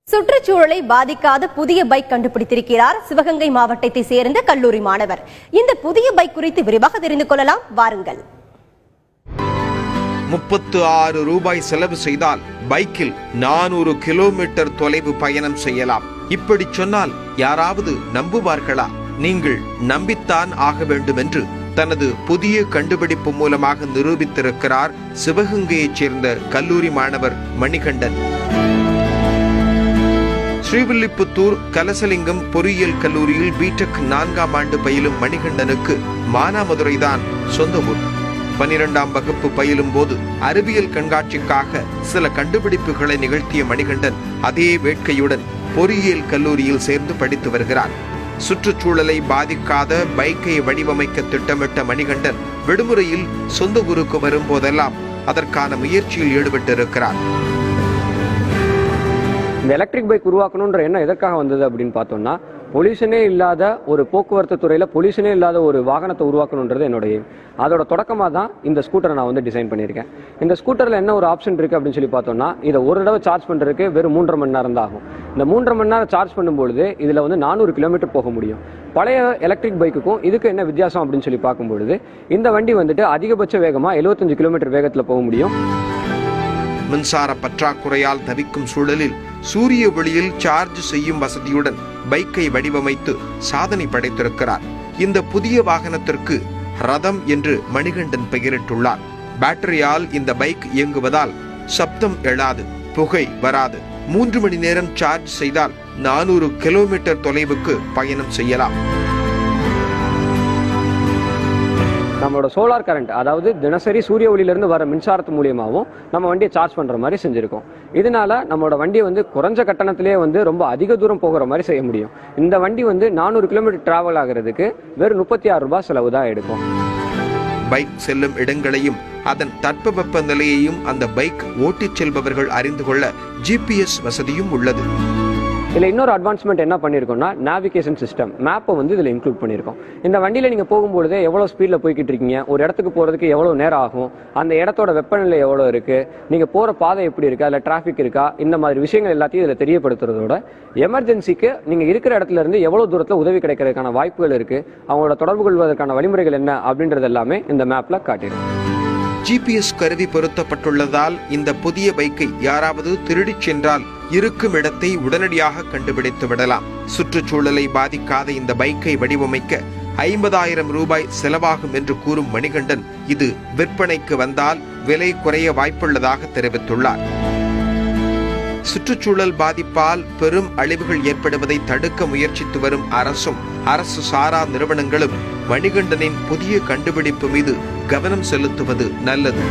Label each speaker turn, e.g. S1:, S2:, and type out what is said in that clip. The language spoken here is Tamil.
S1: சுற்றுச்சூழலை பாதிக்காத புதிய பைக் கண்டுபிடித்திருக்கிறார் சிவகங்கை மாவட்டத்தை சேர்ந்த கல்லூரி மாணவர். இந்த புதிய பைக் குறித்து விரிவாக தெரிந்து கொள்ளலாம், வாருங்கள்.
S2: 36 ரூபாய் செலவு செய்தால் பைக்கில் 400 கிலோமீட்டர் தொலைவு பயணம் செய்யலாம். இப்படி சொன்னால் யாராவது நம்புவார்களா? நீங்கள் நம்பித்தான் ஆக வேண்டும் என்று தனது புதிய கண்டுபிடிப்பு மூலமாக நிரூபித்திருக்கிறார் சிவகங்கையைச் சேர்ந்த கல்லூரி மாணவர் மணிகண்டன். ஸ்ரீவில்லிபுத்தூர் கலசலிங்கம் பொறியியல் கல்லூரியில் பிடெக் 4ஆம் ஆண்டு பயிலும் மணிகண்டனுக்கு மானாமதுரைதான் சொந்த ஊர். 12ஆம் வகுப்பு பயிலும் போது அறிவியல் கண்காட்சிக்காக சில கண்டுபிடிப்புகளை நிகழ்த்திய மணிகண்டன் அதே வேட்கையுடன் பொறியியல் கல்லூரியில் சேர்ந்து படித்து வருகிறார். சுற்றுச்சூழலை பாதிக்காத பைக்கை வடிவமைக்க திட்டமிட்ட மணிகண்டன் விடுமுறையில் சொந்த ஊருக்கு வரும்போதெல்லாம் அதற்கான முயற்சியில் ஈடுபட்டிருக்கிறார்.
S3: இந்த எலக்ட்ரிக் பைக் உருவாக்கணுன்ற எண்ணம் எதற்காக வந்தது அப்படின்னு பார்த்தோம்னா, பொல்யூஷனே இல்லாத ஒரு போக்குவரத்து துறையில் பொல்யூஷனே இல்லாத ஒரு வாகனத்தை உருவாக்கணுன்றது என்னுடைய. அதோட தொடக்கமாக தான் இந்த ஸ்கூட்டரை நான் டிசைன் பண்ணியிருக்கேன். இந்த ஸ்கூட்டரில் என்ன ஒரு ஆப்ஷன் இருக்குது அப்படின்னு சொல்லி பார்த்தோம்னா, இதை ஒரு தடவை சார்ஜ் பண்ணுறதுக்கு வெறும் 3.5 மணி நேரம் தான் ஆகும். இந்த 3.5 மணி நேரம் சார்ஜ் பண்ணும்பொழுது இதில் 400 கிலோமீட்டர் போக முடியும். பழைய எலக்ட்ரிக் பைக்குக்கும் இதுக்கு என்ன வித்தியாசம் அப்படின்னு சொல்லி பார்க்கும்பொழுது, இந்த வண்டி அதிகபட்ச வேகமாக 75 கிலோமீட்டர் வேகத்தில் போக முடியும்.
S2: மின்சார பற்றாக்குறையால் தவிக்கும் சூழலில் சூரிய ஒளியில் சார்ஜ் செய்யும் வசதியுடன் பைக்கை வடிவமைத்து சாதனை படைத்திருக்கிறார். இந்த புதிய வாகனத்திற்கு ரதம் என்று மணிகண்டன் பெயரிட்டுள்ளார். பேட்டரியால் இந்த பைக் இயங்குவதால் சப்தம் எழாது, புகை வராது. 3 மணி நேரம் சார்ஜ் செய்தால் 400 கிலோமீட்டர் தொலைவுக்கு பயணம் செய்யலாம்.
S3: நம்மளோட சோலார் கரண்ட், அதாவது தினசரி சூரிய ஒளியிலிருந்து வர மின்சாரத்து மூலியமாகவும் நம்ம வண்டியை சார்ஜ் பண்ற மாதிரி செஞ்சிருக்கோம். இதனால நம்மளோட வண்டியை குறைஞ்ச கட்டணத்திலேயே ரொம்ப அதிக தூரம் போகிற மாதிரி செய்ய முடியும். இந்த வண்டி 400 கிலோமீட்டர் டிராவல் ஆகிறதுக்கு வெறும் 36 ரூபாய் செலவு தான் எடுக்கும்.
S2: பைக் செல்லும் இடங்களையும் அதன் தட்பவெப்ப நிலையையும் அந்த பைக் ஓட்டிச் செல்பவர்கள் அறிந்து கொள்ள GPS வசதியும் உள்ளது.
S3: இதில் இன்னொரு அட்வான்ஸ்மெண்ட் என்ன பண்ணியிருக்கோம்னா, நேவிகேஷன் சிஸ்டம், மேப்பை இதில் இன்க்ளூட் பண்ணியிருக்கோம். இந்த வண்டியில் நீங்கள் போகும்பொழுது எவ்வளோ ஸ்பீடில் போய்கிட்டு இருக்கீங்க, ஒரு இடத்துக்கு போகிறதுக்கு எவ்வளோ நேரம் ஆகும், அந்த இடத்தோட வெப்பநிலை எவ்வளோ இருக்குது, நீங்கள் போகிற பாதை எப்படி இருக்குது, அதில் டிராஃபிக் இருக்கா, இந்த மாதிரி விஷயங்கள் எல்லாத்தையும் இதில் தெரியப்படுத்துறதோட எமர்ஜென்சிக்கு நீங்கள் இருக்கிற இடத்துல இருந்து எவ்வளோ தூரத்தில் உதவி கிடைக்கிறதுக்கான வாய்ப்புகள் இருக்குது, அவங்களோட தொடர்பு கொள்வதற்கான வழிமுறைகள் என்ன அப்படின்றது எல்லாமே இந்த மேப்பில் காட்டிடும்.
S2: GPS கருவி பொருத்தப்பட்டுள்ளதால் இந்த புதிய பைக்கை யாராவது திருடிச் சென்றால் இருக்கும் இடத்தை உடனடியாக கண்டுபிடித்து விடலாம். சுற்றுச்சூழலை பாதிக்காத இந்த பைக்கை வடிவமைக்க 50,000 ரூபாய் செலவாகும் என்று கூறும் மணிகண்டன், இது விற்பனைக்கு வந்தால் விலை குறைய வாய்ப்புள்ளதாக தெரிவித்துள்ளார். சுற்றுச்சூழல் பாதிப்பால் பெரும் அழிவுகள் ஏற்படுவதை தடுக்க முயற்சித்து வரும் அரசும் அரசு சாரா நிறுவனங்களும் மணிகண்டனின் புதிய கண்டுபிடிப்பு மீது கவனம் செலுத்துவது நல்லது.